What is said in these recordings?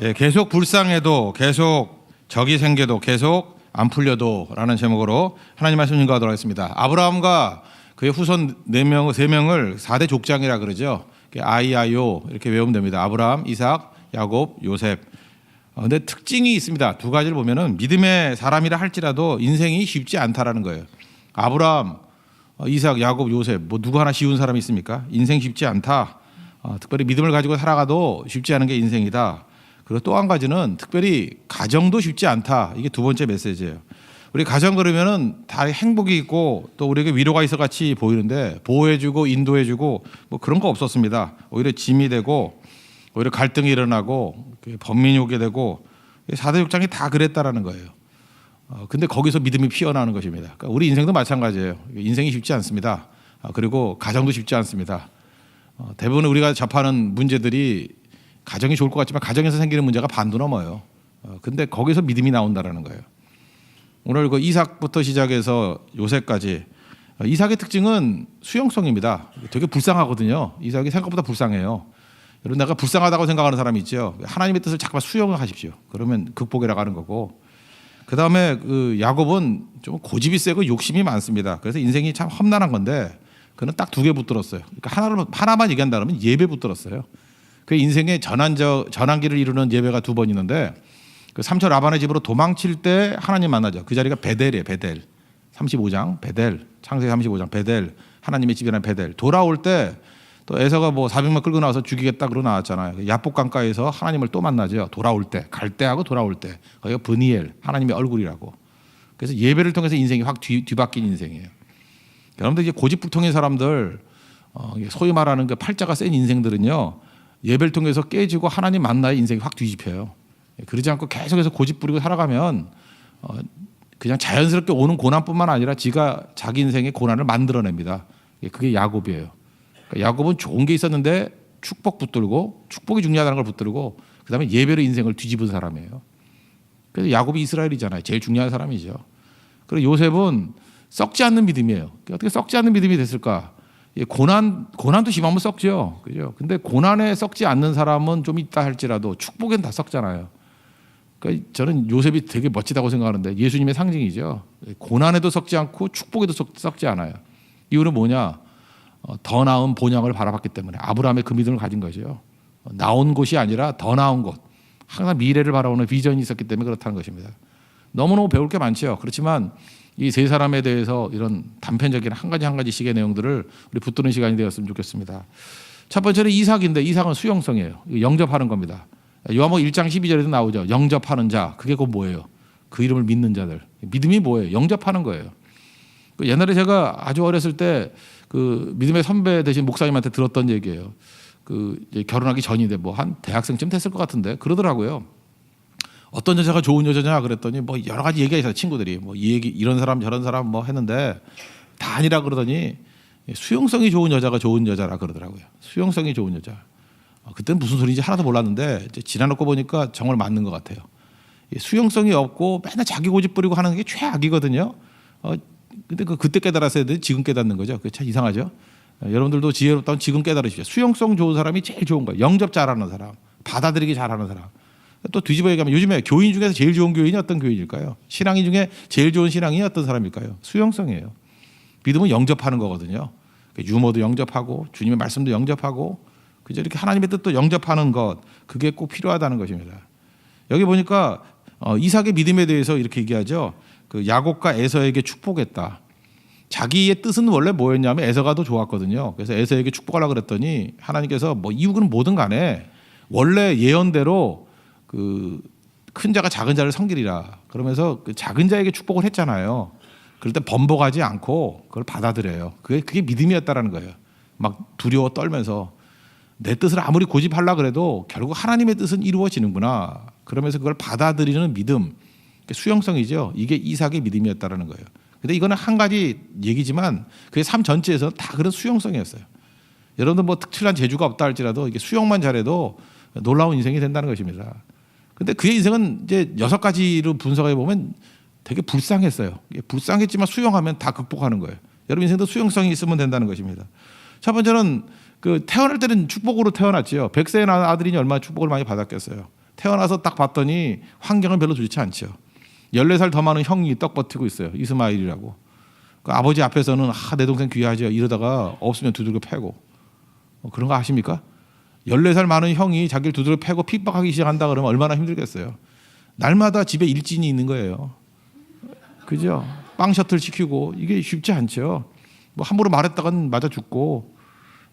예, 계속 불쌍해도 계속 적이 생겨도 계속 안 풀려도 라는 제목으로 하나님 말씀 인도하도록 하겠습니다. 아브라함과 그의 후손 4명, 3명을 4대 족장이라 그러죠. 아이아요 이렇게 외우면 됩니다. 아브라함, 이삭, 야곱, 요셉. 근데 특징이 있습니다. 두 가지를 보면은 믿음의 사람이라 할지라도 인생이 쉽지 않다라는 거예요. 아브라함, 이삭, 야곱, 요셉 뭐 누구 하나 쉬운 사람이 있습니까? 인생 쉽지 않다. 특별히 믿음을 가지고 살아가도 쉽지 않은 게 인생이다. 그리고 또 한 가지는 특별히 가정도 쉽지 않다. 이게 두 번째 메시지예요. 우리 가정 그러면은 다 행복이 있고 또 우리에게 위로가 있어 같이 보이는데 보호해주고 인도해주고 뭐 그런 거 없었습니다. 오히려 짐이 되고 오히려 갈등이 일어나고 번민이 오게 되고 4대 족장이 다 그랬다라는 거예요. 근데 거기서 믿음이 피어나는 것입니다. 그러니까 우리 인생도 마찬가지예요. 인생이 쉽지 않습니다. 그리고 가정도 쉽지 않습니다. 대부분 우리가 접하는 문제들이 가정이 좋을 것 같지만 가정에서 생기는 문제가 반도 넘어요. 근데 거기서 믿음이 나온다라는 거예요. 오늘 그 이삭부터 시작해서 요셉까지 이삭의 특징은 수용성입니다. 되게 불쌍하거든요. 이삭이 생각보다 불쌍해요. 여러분 내가 불쌍하다고 생각하는 사람이 있죠. 하나님의 뜻을 잠깐만 수용을 하십시오. 그러면 극복이라고 하는 거고. 그다음에 그 야곱은 좀 고집이 세고 욕심이 많습니다. 그래서 인생이 참 험난한 건데 그는 딱 2개 붙들었어요. 그러니까 하나만 얘기한다면 예배 붙들었어요. 그 인생의 전환기를 이루는 예배가 2번 있는데 그 삼촌 라반의 집으로 도망칠 때 하나님 만나죠. 그 자리가 베델이에요. 베델. 35장 베델. 창세기 35장 베델. 하나님의 집이라는 베델. 돌아올 때 또 에서가 뭐 400명 끌고 나와서 죽이겠다 그러고 나왔잖아요. 야복 강가에서 하나님을 또 만나죠. 돌아올 때. 갈 때하고 돌아올 때. 거기가 브니엘. 하나님의 얼굴이라고. 그래서 예배를 통해서 인생이 확 뒤바뀐 인생이에요. 여러분들 이제 고집불통인 사람들 소위 말하는 그 팔자가 센 인생들은요. 예배를 통해서 깨지고 하나님 만나야 인생이 확 뒤집혀요. 그러지 않고 계속해서 고집 부리고 살아가면 그냥 자연스럽게 오는 고난뿐만 아니라 지가 자기 인생의 고난을 만들어냅니다. 그게 야곱이에요. 그러니까 야곱은 좋은 게 있었는데 축복 붙들고 축복이 중요하다는 걸 붙들고 그다음에 예배로 인생을 뒤집은 사람이에요. 그래서 야곱이 이스라엘이잖아요. 제일 중요한 사람이죠. 그리고 요셉은 썩지 않는 믿음이에요. 어떻게 썩지 않는 믿음이 됐을까? 고난도 심하면 썩죠. 그죠? 근데 고난에 썩지 않는 사람은 좀 있다 할지라도 축복엔 다 썩잖아요. 그러니까 저는 요셉이 되게 멋지다고 생각하는데 예수님의 상징이죠. 고난에도 썩지 않고 축복에도 썩지 않아요. 이유는 뭐냐? 더 나은 본향을 바라봤기 때문에 아브라함의 그 믿음을 가진 거죠. 나온 곳이 아니라 더 나은 곳. 항상 미래를 바라보는 비전이 있었기 때문에 그렇다는 것입니다. 너무너무 배울 게 많죠. 그렇지만 이 3사람에 대해서 이런 단편적인 한 가지씩의 내용들을 우리 붙드는 시간이 되었으면 좋겠습니다. 첫 번째는 이삭인데 이삭은 수용성이에요. 영접하는 겁니다. 요한복음 1장 12절에도 나오죠. 영접하는 자. 그게 곧 뭐예요? 그 이름을 믿는 자들. 믿음이 뭐예요? 영접하는 거예요. 옛날에 제가 아주 어렸을 때 그 믿음의 선배 되신 목사님한테 들었던 얘기예요. 그 이제 결혼하기 전인데 뭐 한 대학생쯤 됐을 것 같은데 그러더라고요. 어떤 여자가 좋은 여자냐 그랬더니 뭐 여러 가지 얘기가 있어요. 친구들이 뭐 이 얘기 이런 사람 저런 사람 뭐 했는데 다 아니라 그러더니 수용성이 좋은 여자가 좋은 여자라 그러더라고요. 수용성이 좋은 여자. 그때는 무슨 소리인지 하나도 몰랐는데 이제 지나놓고 보니까 정말 맞는 것 같아요. 수용성이 없고 맨날 자기 고집 부리고 하는 게 최악이거든요. 근데 그때 깨달았어야 돼. 지금 깨닫는 거죠. 그게 참 이상하죠. 여러분들도 지혜롭다면 지금 깨달으시죠. 수용성 좋은 사람이 제일 좋은 거예요. 영접 잘하는 사람, 받아들이기 잘하는 사람. 또 뒤집어 얘기하면 요즘에 교인 중에서 제일 좋은 교인이 어떤 교인일까요? 신앙인 중에 제일 좋은 신앙이 어떤 사람일까요? 수용성이에요. 믿음은 영접하는 거거든요. 유머도 영접하고 주님의 말씀도 영접하고 그저 이렇게 하나님의 뜻도 영접하는 것 그게 꼭 필요하다는 것입니다. 여기 보니까 이삭의 믿음에 대해서 이렇게 얘기하죠. 그 야곱과 에서에게 축복했다. 자기의 뜻은 원래 뭐였냐면 에서가 더 좋았거든요. 그래서 에서에게 축복하려고 그랬더니 하나님께서 뭐 이유는 뭐든 간에 원래 예언대로 그 큰 자가 작은 자를 섬기리라. 그러면서 그 작은 자에게 축복을 했잖아요. 그럴 때 번복하지 않고 그걸 받아들여요. 그게 믿음이었다라는 거예요. 막 두려워 떨면서 내 뜻을 아무리 고집하려고 그래도 결국 하나님의 뜻은 이루어지는구나. 그러면서 그걸 받아들이는 믿음. 수용성이죠. 이게 이삭의 믿음이었다라는 거예요. 근데 이거는 한 가지 얘기지만 그게 삶 전체에서 다 그런 수용성이었어요. 여러분들 뭐 특출난 재주가 없다 할지라도 이게 수용만 잘해도 놀라운 인생이 된다는 것입니다. 근데 그의 인생은 이제 6가지로 분석해 보면 되게 불쌍했어요. 불쌍했지만 수용하면 다 극복하는 거예요. 여러분 인생도 수용성이 있으면 된다는 것입니다. 첫 번째는 그 태어날 때는 축복으로 태어났지요. 100세에 낳은 아들이니 얼마나 축복을 많이 받았겠어요. 태어나서 딱 봤더니 환경은 별로 좋지 않죠. 14살 더 많은 형이 떡 버티고 있어요. 이스마일이라고. 그 아버지 앞에서는 내 동생 귀하죠. 이러다가 없으면 두들겨 패고. 그런 거 아십니까? 14살 많은 형이 자기를 두들겨 패고 핍박하기 시작한다 그러면 얼마나 힘들겠어요. 날마다 집에 일진이 있는 거예요. 그죠? 빵 셔틀 시키고 이게 쉽지 않죠. 뭐 함부로 말했다간 맞아 죽고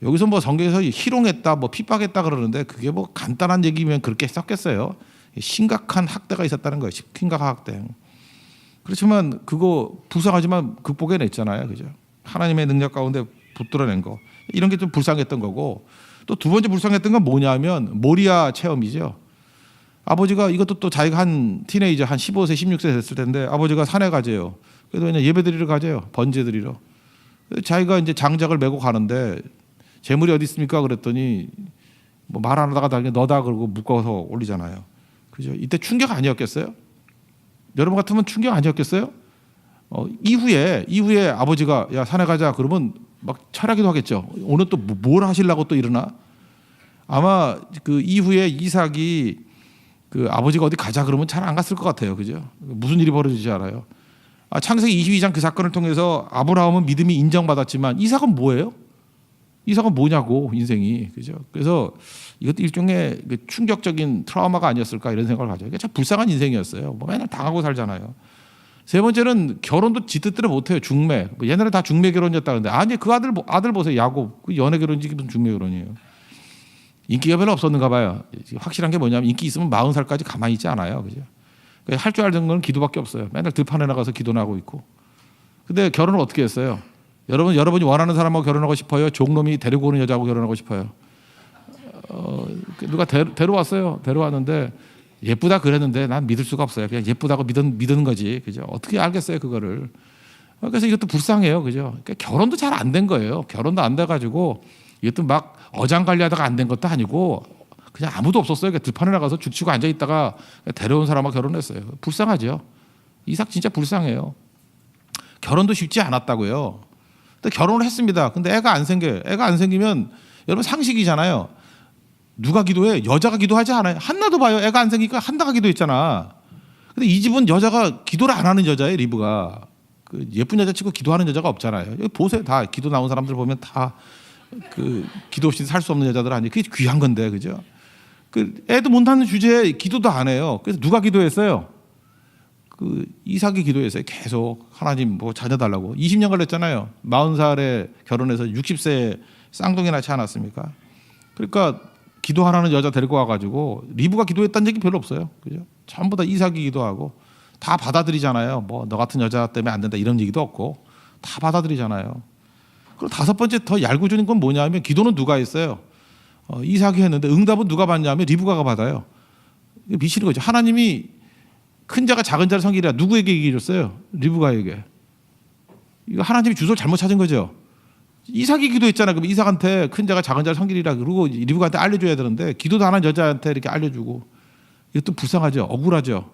여기서 뭐 성경에서 희롱했다, 뭐 핍박했다 그러는데 그게 뭐 간단한 얘기면 그렇게 썼겠어요. 심각한 학대가 있었다는 거예요. 심각한 학대. 그렇지만 그거 불쌍하지만 극복해냈잖아요, 그죠? 하나님의 능력 가운데 붙들어낸 거 이런 게 좀 불쌍했던 거고 또 두 번째 불쌍했던 건 뭐냐면 모리아 체험이죠. 아버지가 이것도 또 자기가 한 티네이저 한 15세, 16세 됐을 텐데 아버지가 산에 가재요. 그래도 그냥 예배 드리러 가재요. 번제 드리러. 자기가 이제 장작을 메고 가는데 재물이 어디 있습니까? 그랬더니 뭐 말 안 하다가 나중에 너다 그러고 묶어서 올리잖아요. 그죠? 이때 충격 아니었겠어요? 여러분 같으면 충격 아니었겠어요? 이후에 아버지가 야 산에 가자 그러면 막 철하기도 하겠죠. 오늘 또 뭘 하시려고 또 일어나? 아마 그 이후에 이삭이 그 아버지가 어디 가자 그러면 잘 안 갔을 것 같아요. 그죠? 무슨 일이 벌어지지 않아요. 창세기 22장 그 사건을 통해서 아브라함은 믿음이 인정받았지만 이삭은 뭐예요? 이삭은 뭐냐고 인생이. 그죠? 그래서 이것도 일종의 충격적인 트라우마가 아니었을까 이런 생각을 가져요. 참 불쌍한 인생이었어요. 뭐 맨날 당하고 살잖아요. 세 번째는 결혼도 지 뜻대로 못해요. 중매. 뭐 옛날에 다 중매 결혼이었다는데 아니 그 아들 보세요. 야곱. 그 연애 결혼이지 무슨 중매 결혼이에요. 인기가 별로 없었는가 봐요. 확실한 게 뭐냐면 인기 있으면 40살까지 가만히 있지 않아요. 그죠? 할 줄 알던 건 기도밖에 없어요. 맨날 들판에 나가서 기도나 하고 있고. 근데 결혼을 어떻게 했어요? 여러분이 원하는 사람하고 결혼하고 싶어요? 종놈이 데리고 오는 여자하고 결혼하고 싶어요? 누가 데려왔어요. 데려왔는데 예쁘다 그랬는데 난 믿을 수가 없어요. 그냥 예쁘다고 믿는 거지. 그죠? 어떻게 알겠어요, 그거를. 그래서 이것도 불쌍해요. 그죠? 그러니까 결혼도 잘 안 된 거예요. 결혼도 안 돼가지고 이것도 막 어장관리하다가 안 된 것도 아니고 그냥 아무도 없었어요. 그러니까 들판에 나가서 죽치고 앉아있다가 데려온 사람하고 결혼했어요. 불쌍하죠. 이삭 진짜 불쌍해요. 결혼도 쉽지 않았다고요. 근데 결혼을 했습니다. 근데 애가 안 생겨요. 애가 안 생기면 여러분 상식이잖아요. 누가 기도해? 여자가 기도하지 않아요. 한나도 봐요. 애가 안 생기니까 한나가 기도했잖아. 근데 이 집은 여자가 기도를 안 하는 여자예요. 리브가. 그 예쁜 여자 치고 기도하는 여자가 없잖아요. 여기 보세요. 다 기도 나온 사람들 보면 다 그 기도 없이 살 수 없는 여자들 아니에요. 그게 귀한 건데, 그죠? 그 애도 못 낳는 주제에 기도도 안 해요. 그래서 누가 기도했어요? 그 이삭이 기도했어요. 계속 하나님 뭐 자녀 달라고. 20년 걸렸잖아요. 40살에 결혼해서 60세에 쌍둥이 낳지 않았습니까? 그러니까 기도하라는 여자 데리고 와가지고 리브가 기도했다는 얘기 별로 없어요. 그죠? 전부 다 이삭이 기도하고 다 받아들이잖아요. 뭐 너 같은 여자 때문에 안 된다 이런 얘기도 없고 다 받아들이잖아요. 그리고 다섯 번째 더 얄궂은 건 뭐냐면 기도는 누가 했어요? 이삭이 했는데 응답은 누가 받냐면 리브가가 받아요. 미치는 거죠. 하나님이 큰 자가 작은 자를 섬기라 누구에게 얘기해 줬어요? 리브가에게. 이거 하나님이 주소를 잘못 찾은 거죠. 이삭이 기도했잖아요. 그럼 이삭한테 큰 자가 작은 자를 섬기리라 그러고 리브가한테 알려줘야 되는데 기도도 안 한 여자한테 이렇게 알려주고 이것도 불쌍하죠. 억울하죠.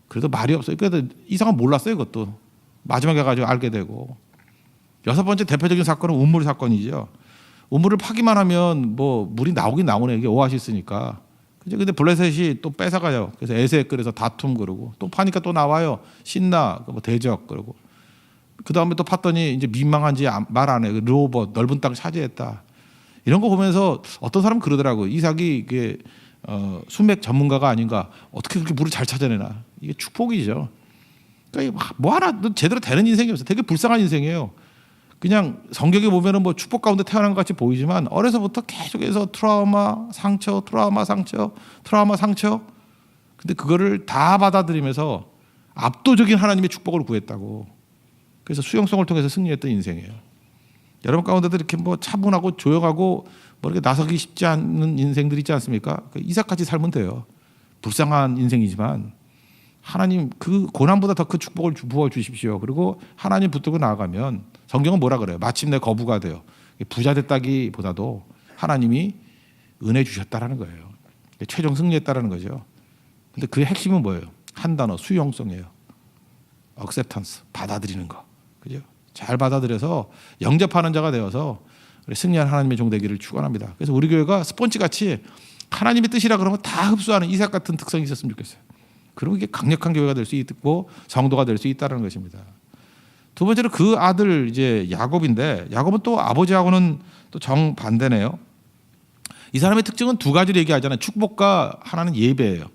그래도 말이 없어요. 그래도 이삭은 몰랐어요. 이것도 마지막에 가지고 알게 되고. 여섯 번째 대표적인 사건은 우물 사건이죠. 우물을 파기만 하면 뭐 물이 나오긴 나오네. 이게 오아시스니까. 그죠? 근데 블레셋이 또 뺏어가요. 그래서 에세에 끓여서 다툼 그러고 또 파니까 또 나와요. 신나 뭐 대적 그러고. 그 다음에 또 팠더니 이제 민망한지 말 안 해. 르호봇 넓은 땅 차지했다. 이런 거 보면서 어떤 사람은 그러더라고요. 이삭이 이게 수맥 전문가가 아닌가. 어떻게 그렇게 물을 잘 찾아내나. 이게 축복이죠. 그러니까 뭐 하나 제대로 되는 인생이 없어요. 되게 불쌍한 인생이에요. 그냥 성경에 보면은 뭐 축복 가운데 태어난 것 같이 보이지만 어려서부터 계속해서 트라우마, 상처. 근데 그거를 다 받아들이면서 압도적인 하나님의 축복을 구했다고. 그래서 수용성을 통해서 승리했던 인생이에요. 여러분 가운데도 이렇게 뭐 차분하고 조용하고 뭐 이렇게 나서기 쉽지 않은 인생들 있지 않습니까? 이삭같이 살면 돼요. 불쌍한 인생이지만 하나님 그 고난보다 더 큰 축복을 부어 주십시오. 그리고 하나님 붙들고 나아가면 성경은 뭐라 그래요? 마침내 거부가 돼요. 부자 됐다기보다도 하나님이 은혜 주셨다라는 거예요. 최종 승리했다라는 거죠. 근데 그 핵심은 뭐예요? 한 단어 수용성이에요. acceptance 받아들이는 거. 그죠? 잘 받아들여서 영접하는 자가 되어서 승리한 하나님의 종 되기를 축원합니다. 그래서 우리 교회가 스폰지 같이 하나님의 뜻이라 그러면 다 흡수하는 이삭 같은 특성이 있었으면 좋겠어요. 그러면 이게 강력한 교회가 될 수 있고 성도가 될 수 있다는 것입니다. 두 번째로 그 아들 이제 야곱인데, 야곱은 또 아버지하고는 또 정반대네요. 이 사람의 특징은 두 가지를 얘기하잖아요. 축복과 하나는 예배예요.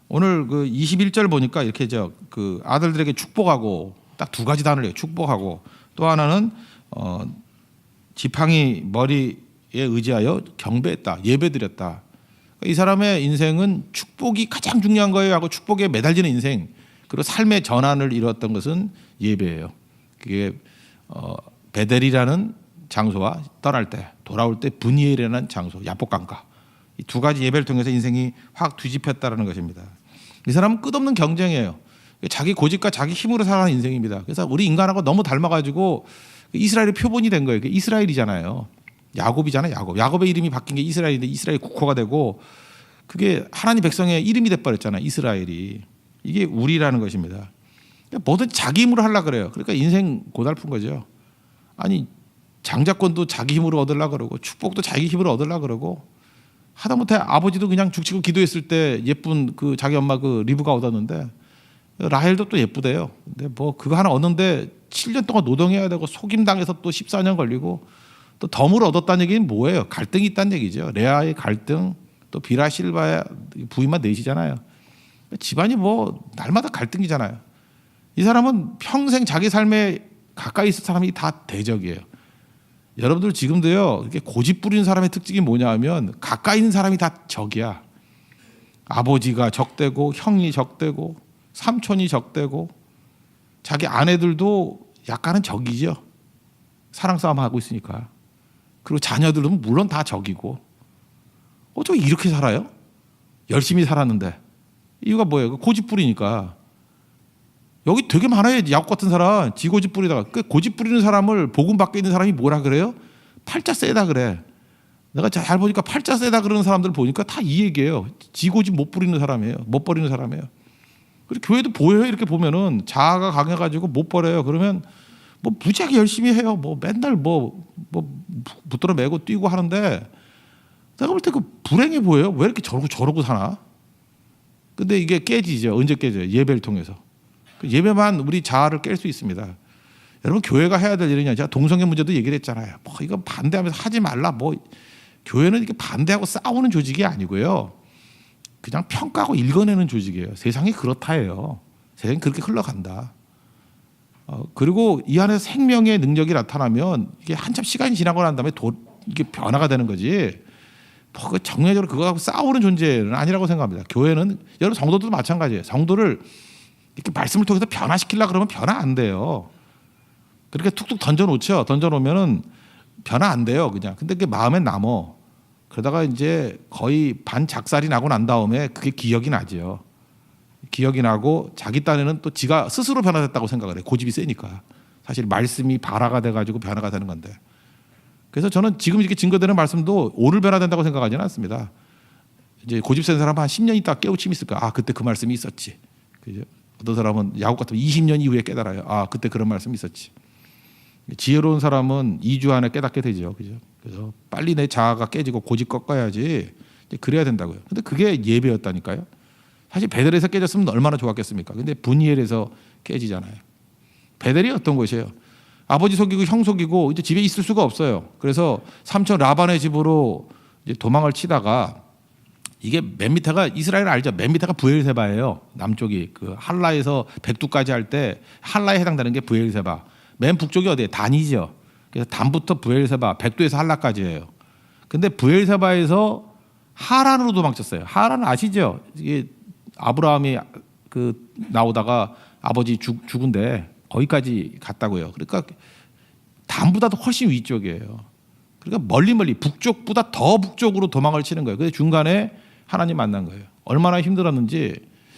오늘 그 21절 보니까 이렇게 그 아들들에게 축복하고 딱 두 가지 단어를 해요. 축복하고 또 하나는 지팡이 머리에 의지하여 경배했다, 예배드렸다. 이 사람의 인생은 축복이 가장 중요한 거예요 하고 축복에 매달리는 인생, 그리고 삶의 전환을 이루었던 것은 예배예요. 그게 베델이라는 장소와 떠날 때, 돌아올 때 분이엘이라는 장소, 야복강가, 이 두 가지 예배를 통해서 인생이 확 뒤집혔다는 것입니다. 이 사람은 끝없는 경쟁이에요. 자기 고집과 자기 힘으로 살아가는 인생입니다. 그래서 우리 인간하고 너무 닮아가지고 이스라엘의 표본이 된 거예요. 이스라엘이잖아요. 야곱이잖아요. 야곱의 이름이 바뀐 게 이스라엘인데 이스라엘이 국호가 되고 그게 하나님 백성의 이름이 돼버렸잖아요. 이스라엘이. 이게 우리라는 것입니다. 뭐든 자기 힘으로 하려고 그래요. 그러니까 인생 고달픈 거죠. 아니 장자권도 자기 힘으로 얻으려고 그러고 축복도 자기 힘으로 얻으려고 그러고 하다못해 아버지도 그냥 죽치고 기도했을 때 예쁜 그 자기 엄마 그 리브가 얻었는데 라헬도 또 예쁘대요. 근데 뭐 그거 하나 얻는데 7년 동안 노동해야 되고 속임당해서 또 14년 걸리고 또 덤을 얻었다는 얘기는 뭐예요? 갈등이 있다는 얘기죠. 레아의 갈등, 또 비라 실바의 부인만 넷이잖아요. 집안이 뭐 날마다 갈등이잖아요. 이 사람은 평생 자기 삶에 가까이 있을 사람이 다 대적이에요. 여러분들 지금도요, 이렇게 고집 부리는 사람의 특징이 뭐냐 하면 가까이 있는 사람이 다 적이야. 아버지가 적대고 형이 적대고 삼촌이 적대고 자기 아내들도 약간은 적이죠. 사랑 싸움 하고 있으니까. 그리고 자녀들은 물론 다 적이고. 어떻게 이렇게 살아요? 열심히 살았는데. 이유가 뭐예요? 고집 부리니까. 여기 되게 많아요. 야곱 같은 사람. 지 고집 부리다가. 그 고집 부리는 사람을 복음 밖에 있는 사람이 뭐라 그래요? 팔자 세다 그래. 내가 잘 보니까 팔자 세다 그러는 사람들 보니까 다 이 얘기예요. 지 고집 못 부리는 사람이에요. 못 버리는 사람이에요. 그리고 교회도 보여요. 이렇게 보면은 자아가 강해가지고 못 버려요. 그러면 뭐 무지하게 열심히 해요. 뭐 맨날 뭐 붙들어 매고 뛰고 하는데 내가 볼 때 그 불행해 보여요. 왜 이렇게 저러고 사나? 근데 이게 깨지죠. 언제 깨져요? 예배를 통해서. 그 예배만 우리 자아를 깰 수 있습니다. 여러분 교회가 해야 될 일이냐? 제가 동성애 문제도 얘기를 했잖아요. 뭐 이거 반대하면서 하지 말라. 뭐 교회는 이렇게 반대하고 싸우는 조직이 아니고요. 그냥 평가하고 읽어내는 조직이에요. 세상이 그렇다예요. 세상이 그렇게 흘러간다. 그리고 이 안에서 생명의 능력이 나타나면 이게 한참 시간이 지나고 난 다음에 이게 변화가 되는 거지. 뭐 정례적으로 그거하고 싸우는 존재는 아니라고 생각합니다. 교회는 여러분 성도들도 마찬가지예요. 성도를 이렇게 말씀을 통해서 변화시키려고 그러면 변화 안 돼요. 그렇게 툭툭 던져놓죠. 던져놓으면은 변화 안 돼요. 그냥. 근데 그게 마음에 남어. 그러다가 이제 거의 반작살이 나고 난 다음에 그게 기억이 나죠. 기억이 나고 자기 딴에는 또 지가 스스로 변화됐다고 생각을 해요. 고집이 세니까. 사실 말씀이 발화가 돼가지고 변화가 되는 건데. 그래서 저는 지금 이렇게 증거되는 말씀도 오늘 변화된다고 생각하지는 않습니다. 이제 고집 센 사람은 한 10년 있다 깨우침이 있을 거야. 아 그때 그 말씀이 있었지. 그죠? 어떤 사람은 야곱 같으면 20년 이후에 깨달아요. 아 그때 그런 말씀이 있었지. 지혜로운 사람은 2주 안에 깨닫게 되죠. 그죠? 그래서 빨리 내 자아가 깨지고 고집 꺾어야지. 그래야 된다고요. 근데 그게 예배였다니까요. 사실 베델에서 깨졌으면 얼마나 좋았겠습니까? 근데 분이엘에서 깨지잖아요. 베델이 어떤 곳이에요? 아버지 속이고 형 속이고 이제 집에 있을 수가 없어요. 그래서 삼촌 라반의 집으로 이제 도망을 치다가 이게 맨 밑에가 이스라엘 알죠? 맨 밑에가 브엘세바예요. 남쪽이 그 할라에서 백두까지 할 때 할라에 해당되는 게 브엘세바. 맨 북쪽이 어디예요? 단이죠. 그래서 단부터 브엘세바, 백두에서 할라까지예요. 근데 브엘세바에서 하란으로 도망쳤어요. 하란 아시죠? 이게 아브라함이 그 나오다가 아버지 죽은데 거기까지 갔다고요. 그러니까 단보다도 훨씬 위쪽이에요. 그러니까 멀리 북쪽보다 더 북쪽으로 도망을 치는 거예요. 그래서 중간에 하나님 만난 거예요. 얼마나 힘들었는지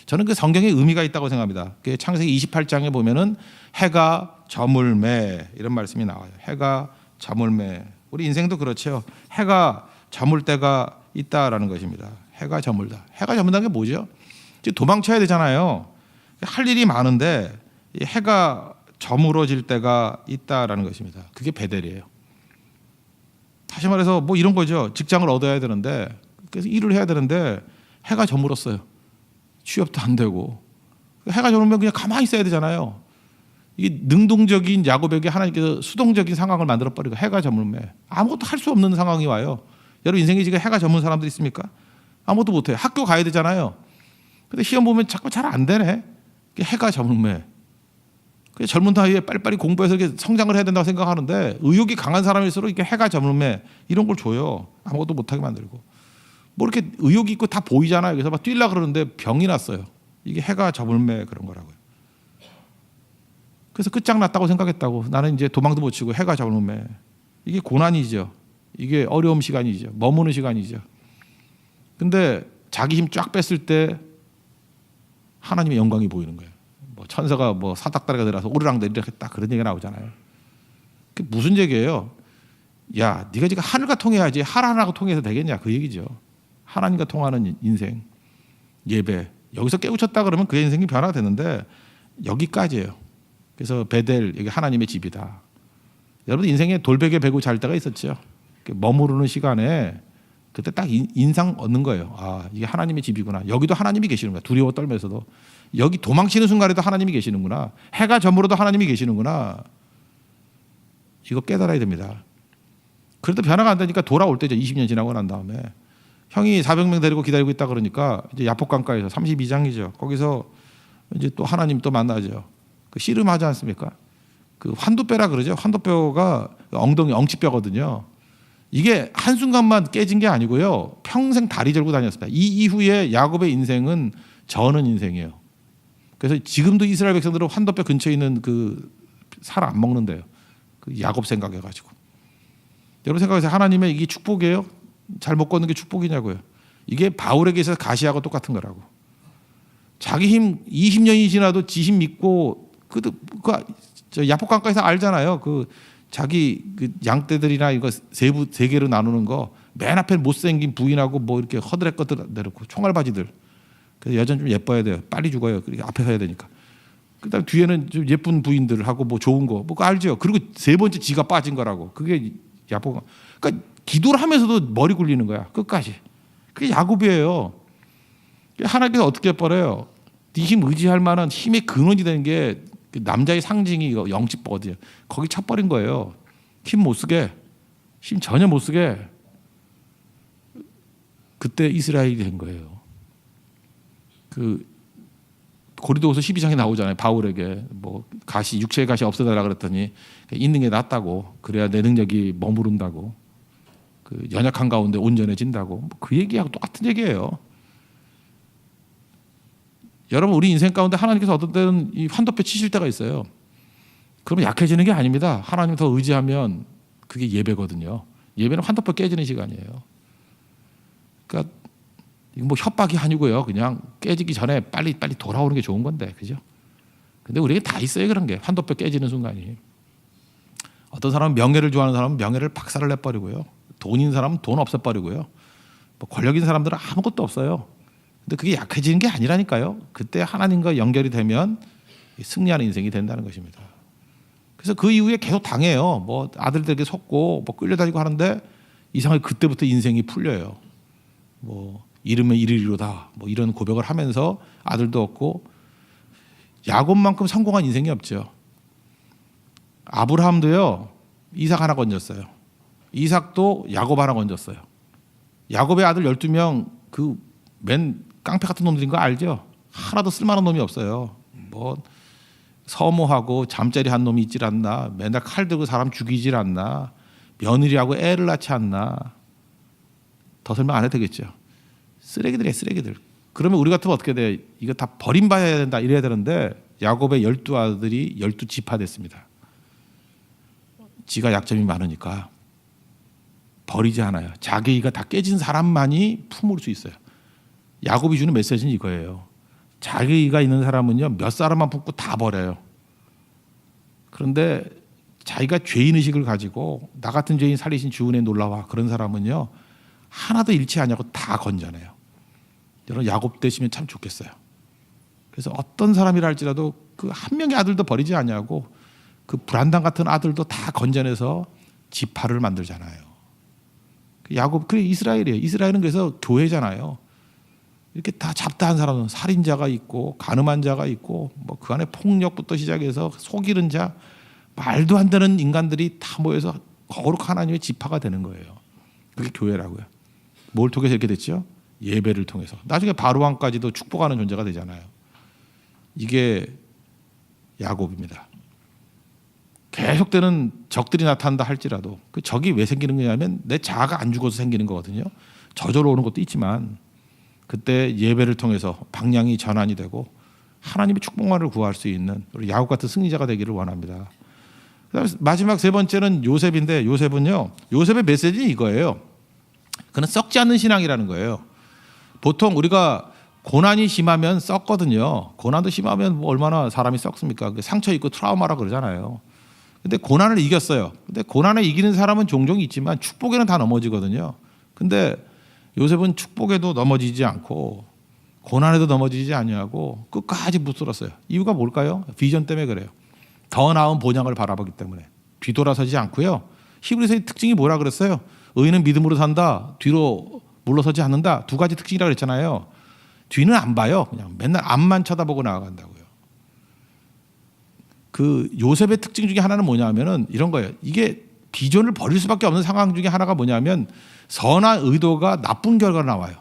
저는 그 성경에 의미가 있다고 생각합니다. 그 창세기 28장에 보면은 해가 저물매 이런 말씀이 나와요. 해가 저물매. 우리 인생도 그렇죠. 해가 저물 때가 있다라는 것입니다. 해가 저물다. 해가 저물다는 게 뭐죠? 이제 도망쳐야 되잖아요. 할 일이 많은데 해가 저물어질 때가 있다라는 것입니다. 그게 베델이에요. 다시 말해서 뭐 이런 거죠. 직장을 얻어야 되는데 그래서 일을 해야 되는데 해가 저물었어요. 취업도 안 되고. 해가 저물면 그냥 가만히 있어야 되잖아요. 이 능동적인 야곱에게 하나님께서 수동적인 상황을 만들어 버리고 해가 저물면 아무것도 할 수 없는 상황이 와요. 여러분 인생에 지금 해가 저문 사람들 있습니까? 아무것도 못해요. 학교 가야 되잖아요. 근데 시험 보면 자꾸 잘 안 되네. 해가 저물면. 젊은 나이에 빨리빨리 공부해서 이렇게 성장을 해야 된다고 생각하는데 의욕이 강한 사람일수록 이렇게 해가 저물면 이런 걸 줘요. 아무것도 못하게 만들고. 뭐 이렇게 의욕이 있고 다 보이잖아요. 그래서 막 뛰려고 그러는데 병이 났어요. 이게 해가 저물면 그런 거라고요. 그래서 끝장났다고 생각했다고. 나는 이제 도망도 못 치고 해가 저물면. 이게 고난이죠. 이게 어려움 시간이죠. 머무는 시간이죠. 근데 자기 힘 쫙 뺐을 때 하나님의 영광이 보이는 거예요. 뭐 천사가 뭐 사닥다리가 들어서 오르락 내리락 했다 그런 얘기가 나오잖아요. 그게 무슨 얘기예요? 야, 네가 지금 하늘과 통해야지 하나님하고 통해서 되겠냐 그 얘기죠. 하나님과 통하는 인생, 예배. 여기서 깨우쳤다 그러면 그 인생이 변화되는데 여기까지예요. 그래서 베델 여기 하나님의 집이다. 여러분 인생에 돌베개 베고 잘 때가 있었죠. 머무르는 시간에 그때 딱 인상 얻는 거예요. 아, 이게 하나님의 집이구나. 여기도 하나님이 계시는 거야. 두려워 떨면서도. 여기 도망치는 순간에도 하나님이 계시는구나. 해가 저물어도 하나님이 계시는구나. 이거 깨달아야 됩니다. 그래도 변화가 안 되니까 돌아올 때죠. 20년 지나고 난 다음에. 형이 400명 데리고 기다리고 있다 그러니까 이제 야복강가에서 32장이죠. 거기서 이제 또 하나님 또 만나죠. 그 씨름하지 않습니까? 그 환도뼈라 그러죠. 환도뼈가 엉덩이 엉치뼈거든요. 이게 한순간만 깨진 게 아니고요. 평생 다리 절고 다녔습니다. 이 이후에 야곱의 인생은 저는 인생이에요. 그래서 지금도 이스라엘 백성들은 환도뼈 근처에 있는 그 살 안 먹는데요. 그 야곱 생각해가지고. 여러분 생각하세요. 하나님의 이게 축복이에요? 잘 먹고 얻는 게 축복이냐고요. 이게 바울에게 있어서 가시하고 똑같은 거라고. 자기 힘 20년이 지나도 지 힘 믿고 저 야복강가에서 알잖아요. 그 자기 그 양떼들이나 이거 세 개로 나누는 거 맨 앞에 못생긴 부인하고 뭐 이렇게 허드렛 것들 내놓고 총알바지들. 그래서 여자는 좀 예뻐야 돼요. 빨리 죽어요. 그러니까 앞에 서야 되니까. 그다음 뒤에는 좀 예쁜 부인들 하고 뭐 좋은 거 뭐 그거 알죠. 그리고 세 번째 지가 빠진 거라고. 그게 야곱. 그러니까 기도를 하면서도 머리 굴리는 거야. 끝까지. 그게 야곱이에요. 하나님께서 어떻게 해버려요? 네 힘 의지할 만한 힘의 근원이 되는 게 남자의 상징이 이거 영집버거든요. 거기 쳐버린 거예요. 힘 못 쓰게. 힘 전혀 못 쓰게. 그때 이스라엘이 된 거예요. 그 고린도후서 12장에 나오잖아요. 바울에게 뭐 가시 육체의 가시 없애달라 그랬더니 있는 게 낫다고. 그래야 내 능력이 머무른다고. 그 연약한 가운데 온전해진다고. 그 얘기하고 똑같은 얘기예요. 여러분 우리 인생 가운데 하나님께서 어떤 때는 이 환도뼈 치실 때가 있어요. 그러면 약해지는 게 아닙니다. 하나님 더 의지하면 그게 예배거든요. 예배는 환도뼈 깨지는 시간이에요. 그러니까 이거 뭐 협박이 아니고요. 그냥 깨지기 전에 빨리 돌아오는 게 좋은 건데, 그죠? 근데 우리에게 다 있어요 그런 게. 환도뼈 깨지는 순간이. 어떤 사람은 명예를 좋아하는 사람은 명예를 박살을 내버리고요. 돈인 사람은 돈 없애버리고요. 뭐 권력인 사람들은 아무것도 없어요. 근데 그게 약해지는 게 아니라니까요. 그때 하나님과 연결이 되면 승리하는 인생이 된다는 것입니다. 그래서 그 이후에 계속 당해요. 뭐 아들들에게 속고 뭐 끌려다니고 하는데 이상하게 그때부터 인생이 풀려요. 뭐 이르면 이르리로다. 뭐 이런 고백을 하면서 아들도 얻고. 야곱만큼 성공한 인생이 없죠. 아브라함도요. 이삭 하나 건졌어요. 이삭도 야곱 하나 건졌어요. 야곱의 아들 12명 그 맨 깡패 같은 놈들인 거 알죠? 하나도 쓸만한 놈이 없어요. 뭐 서모하고 잠자리 한 놈이 있질 않나. 맨날 칼 들고 사람 죽이질 않나. 며느리하고 애를 낳지 않나. 더 설명 안 해도 되겠죠. 쓰레기들이에요. 쓰레기들. 그러면 우리 같으면 어떻게 돼? 이거 다 버림받아야 된다 이래야 되는데 야곱의 12아들이 12지파 됐습니다. 지가 약점이 많으니까 버리지 않아요. 자기가 다 깨진 사람만이 품을 수 있어요. 야곱이 주는 메시지는 이거예요. 자기가 있는 사람은요 몇 사람만 품고 다 버려요. 그런데 자기가 죄인의식을 가지고 나 같은 죄인 살리신 주 은혜 놀라와 그런 사람은요 하나도 잃지 않냐고 다 건져내요. 여러분 야곱 되시면 참 좋겠어요. 그래서 어떤 사람이라 할지라도 그 한 명의 아들도 버리지 않냐고 그 불안당 같은 아들도 다 건져내서 지파를 만들잖아요. 야곱 그래 이스라엘이에요. 이스라엘은 그래서 교회잖아요. 이렇게 다 잡다한 사람은 살인자가 있고 가늠한 자가 있고 뭐 그 안에 폭력부터 시작해서 속이는 자 말도 안 되는 인간들이 다 모여서 거룩한 하나님의 지파가 되는 거예요. 그게 교회라고요. 뭘 통해서 이렇게 됐죠? 예배를 통해서. 나중에 바로왕까지도 축복하는 존재가 되잖아요. 이게 야곱입니다. 계속되는 적들이 나타난다 할지라도 그 적이 왜 생기는 거냐면 내 자아가 안 죽어서 생기는 거거든요. 저절로 오는 것도 있지만 그때 예배를 통해서 방향이 전환이 되고 하나님의 축복만을 구할 수 있는 우리 야곱 같은 승리자가 되기를 원합니다. 그다음에 마지막 세 번째는 요셉인데 요셉은요. 요셉의 메시지는 이거예요. 그는 썩지 않는 신앙이라는 거예요. 보통 우리가 고난이 심하면 썩거든요. 고난도 심하면 뭐 얼마나 사람이 썩습니까? 상처 입고 트라우마라 그러잖아요. 근데 고난을 이겼어요. 근데 고난을 이기는 사람은 종종 있지만 축복에는 다 넘어지거든요. 근데 요셉은 축복에도 넘어지지 않고 고난에도 넘어지지 아니하고 끝까지 붙들었어요. 이유가 뭘까요? 비전 때문에 그래요. 더 나은 본향을 바라보기 때문에 뒤돌아서지 않고요. 히브리서의 특징이 뭐라 그랬어요? 의인은 믿음으로 산다. 뒤로 물러서지 않는다. 두 가지 특징이라고 그랬잖아요. 뒤는 안 봐요. 그냥 맨날 앞만 쳐다보고 나아간다고요. 그 요셉의 특징 중에 하나는 뭐냐면은 이런 거예요. 이게 비전을 버릴 수밖에 없는 상황 중에 하나가 뭐냐면 선한 의도가 나쁜 결과가 나와요.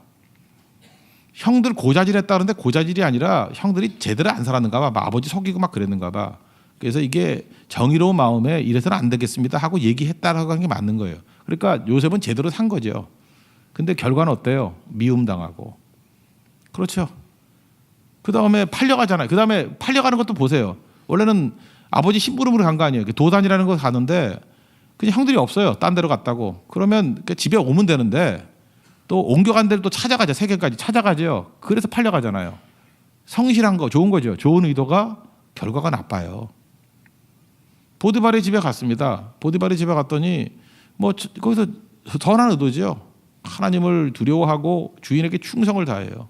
형들 고자질했다는데 고자질이 아니라 형들이 제대로 안 살았는가 봐. 막 아버지 속이고 막 그랬는가 봐. 그래서 이게 정의로운 마음에 이래서는 안 되겠습니다 하고 얘기했다라고 하는 게 맞는 거예요. 그러니까 요셉은 제대로 산 거죠. 근데 결과는 어때요? 미움당하고. 그렇죠. 그 다음에 팔려가잖아요. 그 다음에 팔려가는 것도 보세요. 원래는 아버지 심부름으로 간 거 아니에요. 도단이라는 거 가는데 그냥 형들이 없어요. 딴 데로 갔다고. 그러면 집에 오면 되는데 또 옮겨간 데를 또 찾아가죠. 세계까지 찾아가죠. 그래서 팔려가잖아요. 성실한 거 좋은 거죠. 좋은 의도가 결과가 나빠요. 보디발의 집에 갔습니다. 보디발의 집에 갔더니 뭐 거기서 선한 의도죠. 하나님을 두려워하고 주인에게 충성을 다해요.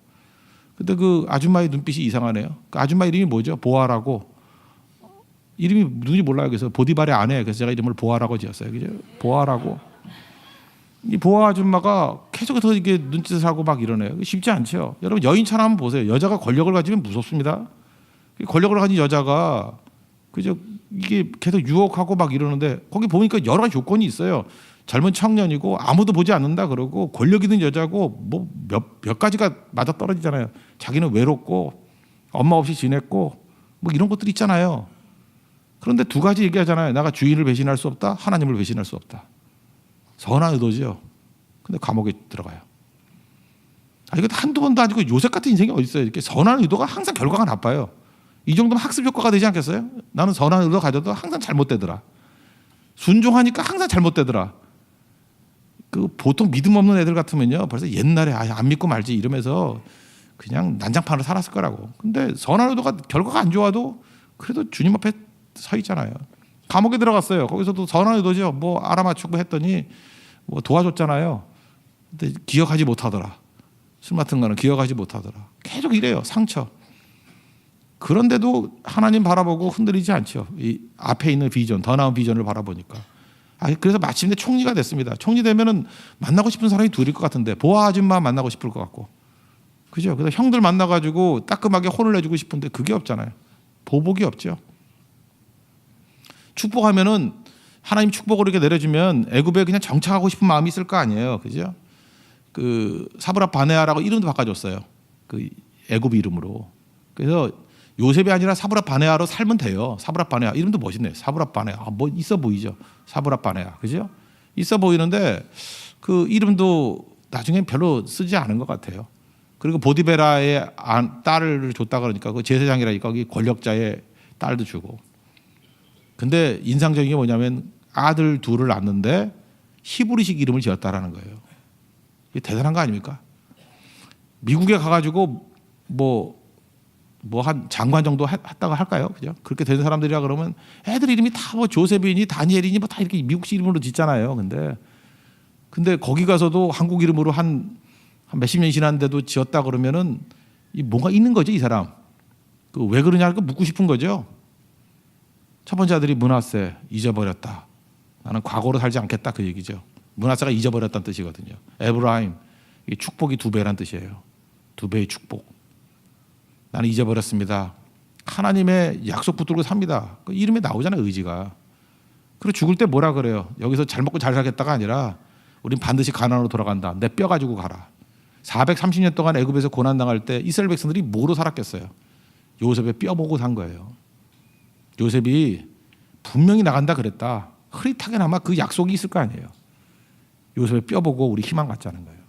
근데 그 아줌마의 눈빛이 이상하네요. 그 아줌마 이름이 뭐죠? 보아라고. 이름이 누군지 몰라요. 그래서 보디발의 아내. 그래서 제가 이름을 보아라고 지었어요. 그죠? 보아라고. 이 보아 아줌마가 계속해서 이게 눈짓을 하고 막 이러네요. 쉽지 않죠. 여러분 여인처럼 한번 보세요. 여자가 권력을 가지면 무섭습니다. 권력을 가진 여자가 그죠? 이게 계속 유혹하고 막 이러는데 거기 보니까 여러 가지 조건이 있어요. 젊은 청년이고 아무도 보지 않는다 그러고 권력 있는 여자고 뭐 몇 가지가 맞아 떨어지잖아요. 자기는 외롭고 엄마 없이 지냈고 뭐 이런 것들이 있잖아요. 그런데 두 가지 얘기하잖아요. 내가 주인을 배신할 수 없다. 하나님을 배신할 수 없다. 선한 의도죠. 근데 감옥에 들어가요. 이거 한두 번도 아니고 요셉 같은 인생이 어디 있어요. 이렇게 선한 의도가 항상 결과가 나빠요. 이 정도면 학습 효과가 되지 않겠어요? 나는 선한 의도 가져도 항상 잘못되더라. 순종하니까 항상 잘못되더라. 그 보통 믿음 없는 애들 같으면요 벌써 옛날에 안 믿고 말지 이러면서 그냥 난장판으로 살았을 거라고. 근데 선한 의도가 결과가 안 좋아도 그래도 주님 앞에 서 있잖아요. 감옥에 들어갔어요. 거기서도 선한 의도죠. 뭐 알아맞추고 했더니 뭐 도와줬잖아요. 근데 기억하지 못하더라. 술 맡은 거는 기억하지 못하더라. 계속 이래요. 상처. 그런데도 하나님 바라보고 흔들리지 않죠. 이 앞에 있는 비전, 더 나은 비전을 바라보니까. 그래서 마침내 총리가 됐습니다. 총리 되면은 만나고 싶은 사람이 둘일 것 같은데 보아 아줌마 만나고 싶을 것 같고, 그죠? 그래서 형들 만나가지고 따끔하게 혼을 내주고 싶은데 그게 없잖아요. 보복이 없죠. 축복하면은 하나님 축복을 이렇게 내려주면 애굽에 그냥 정착하고 싶은 마음이 있을 거 아니에요, 그죠? 그 사브라 바네아라고 이름도 바꿔줬어요. 그 애굽 이름으로. 그래서 요셉이 아니라 사브라 바네아로 살면 돼요. 사브라 바네아 이름도 멋있네요. 사브라 바네아 뭐 있어 보이죠. 사브라 바네아 그죠? 있어 보이는데 그 이름도 나중엔 별로 쓰지 않은 것 같아요. 그리고 보디베라의 딸을 줬다 그러니까 그 제사장이라니까 거기 권력자의 딸도 주고. 근데 인상적인 게 뭐냐면 아들 둘을 낳는데 히브리식 이름을 지었다라는 거예요. 이게 대단한 거 아닙니까? 미국에 가가지고 뭐 한 장관 정도 했다고 할까요? 그죠? 그렇게 된 사람들이라 그러면 애들 이름이 다 뭐 조셉이니 다니엘이니 뭐 다 이렇게 미국식 이름으로 짓잖아요. 근데 거기 가서도 한국 이름으로 한 몇십 년 지났는데도 지었다 그러면은 뭔가 있는 거죠, 이 사람. 그 왜 그러냐고 묻고 싶은 거죠. 첫 번째 아들이 므낫세 잊어버렸다. 나는 과거로 살지 않겠다 그 얘기죠. 문하사가 잊어버렸다는 뜻이거든요. 에브라임, 이 축복이 2배란 뜻이에요. 2배의 축복. 나는 잊어버렸습니다. 하나님의 약속 붙들고 삽니다. 그 이름에 나오잖아요, 의지가. 그리고 죽을 때 뭐라 그래요? 여기서 잘 먹고 잘 살겠다가 아니라 우린 반드시 가나안으로 돌아간다. 내 뼈 가지고 가라. 430년 동안 애굽에서 고난 당할 때 이스라엘 백성들이 뭐로 살았겠어요? 요셉의 뼈 보고 산 거예요. 요셉이 분명히 나간다 그랬다. 흐릿하게나마 그 약속이 있을 거 아니에요. 요셉의 뼈 보고 우리 희망 갖자는 거예요.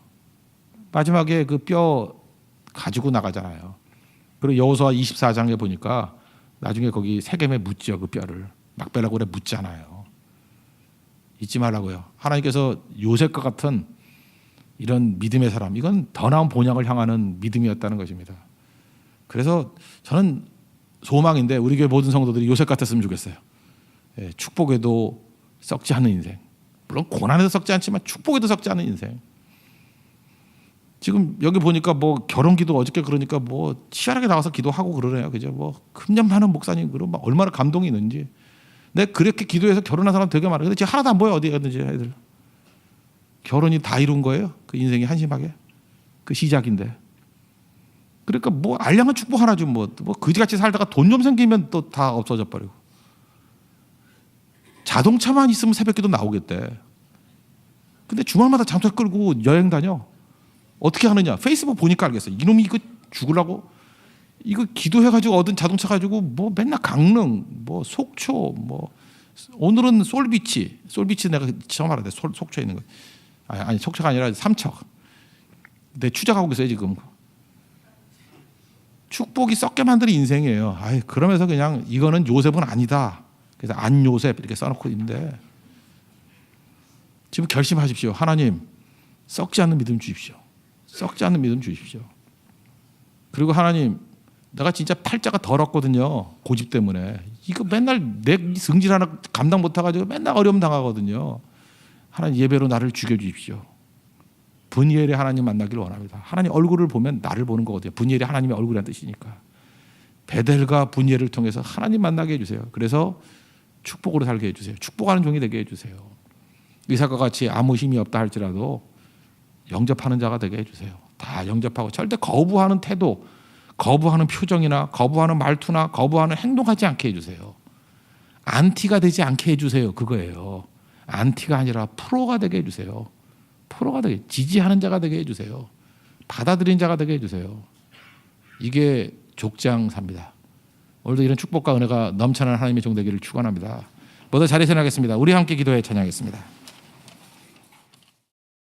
마지막에 그 뼈 가지고 나가잖아요. 그리고 여호수아 24장에 보니까 나중에 거기 세겜에 묻죠. 그 뼈를 막벨라굴에 묻잖아요. 잊지 말라고요. 하나님께서 요셉과 같은 이런 믿음의 사람, 이건 더 나은 본향을 향하는 믿음이었다는 것입니다. 그래서 저는 소망인데 우리 교회 모든 성도들이 요셉 같았으면 좋겠어요. 예, 축복에도 썩지 않는 인생. 물론 고난에도 썩지 않지만 축복에도 썩지 않는 인생. 지금 여기 보니까 뭐 결혼기도 어저께 그러니까 뭐 치열하게 나와서 기도하고 그러네요. 그죠? 뭐 금년 많은 목사님 그럼 얼마나 감동이 있는지. 내가 그렇게 기도해서 결혼한 사람 되게 많아요. 근데 지금 하나도 안 보여. 어디 갔는지 애들. 결혼이 다 이룬 거예요. 그 인생이 한심하게. 그 시작인데. 그러니까 뭐 알량한 축복 하나 좀 뭐 그지같이 살다가 돈 좀 생기면 또 다 없어져 버리고. 자동차만 있으면 새벽기도 나오겠대. 근데 주말마다 잠수 끌고 여행 다녀. 어떻게 하느냐? 페이스북 보니까 알겠어. 이놈이 이거 죽으려고 이거 기도해가지고 얻은 자동차 가지고 뭐 맨날 강릉, 뭐 속초, 뭐 오늘은 솔비치 내가 처음 알았는데 속초에 있는 거. 아니 속초가 아니라 삼척. 내 추적하고 있어요 지금. 축복이 썩게 만드는 인생이에요. 아이 그러면서 그냥 이거는 요셉은 아니다. 그래서 안 요셉 이렇게 써놓고 있는데 지금 결심하십시오. 하나님 썩지 않는 믿음 주십시오. 썩지 않는 믿음 주십시오. 그리고 하나님 내가 진짜 팔자가 더럽거든요. 고집 때문에. 이거 맨날 내 성질 하나 감당 못해가지고 맨날 어려움 당하거든요. 하나님 예배로 나를 죽여주십시오. 분이엘의 하나님 만나기를 원합니다. 하나님 얼굴을 보면 나를 보는 거거든요. 분이엘이 하나님의 얼굴이라는 뜻이니까. 베델과 분이엘을 통해서 하나님 만나게 해주세요. 그래서 축복으로 살게 해주세요. 축복하는 종이 되게 해주세요. 이삭과 같이 아무 힘이 없다 할지라도 영접하는 자가 되게 해주세요. 다 영접하고 절대 거부하는 태도, 거부하는 표정이나 거부하는 말투나 거부하는 행동하지 않게 해주세요. 안티가 되지 않게 해주세요. 그거예요. 안티가 아니라 프로가 되게 해주세요. 프로가 되게, 지지하는 자가 되게 해주세요. 받아들인 자가 되게 해주세요. 이게 족장사입니다. 오늘도 이런 축복과 은혜가 넘쳐나는 하나님의 종 되기를 축원합니다. 모두 자리에 서나겠습니다. 우리 함께 기도해 찬양하겠습니다.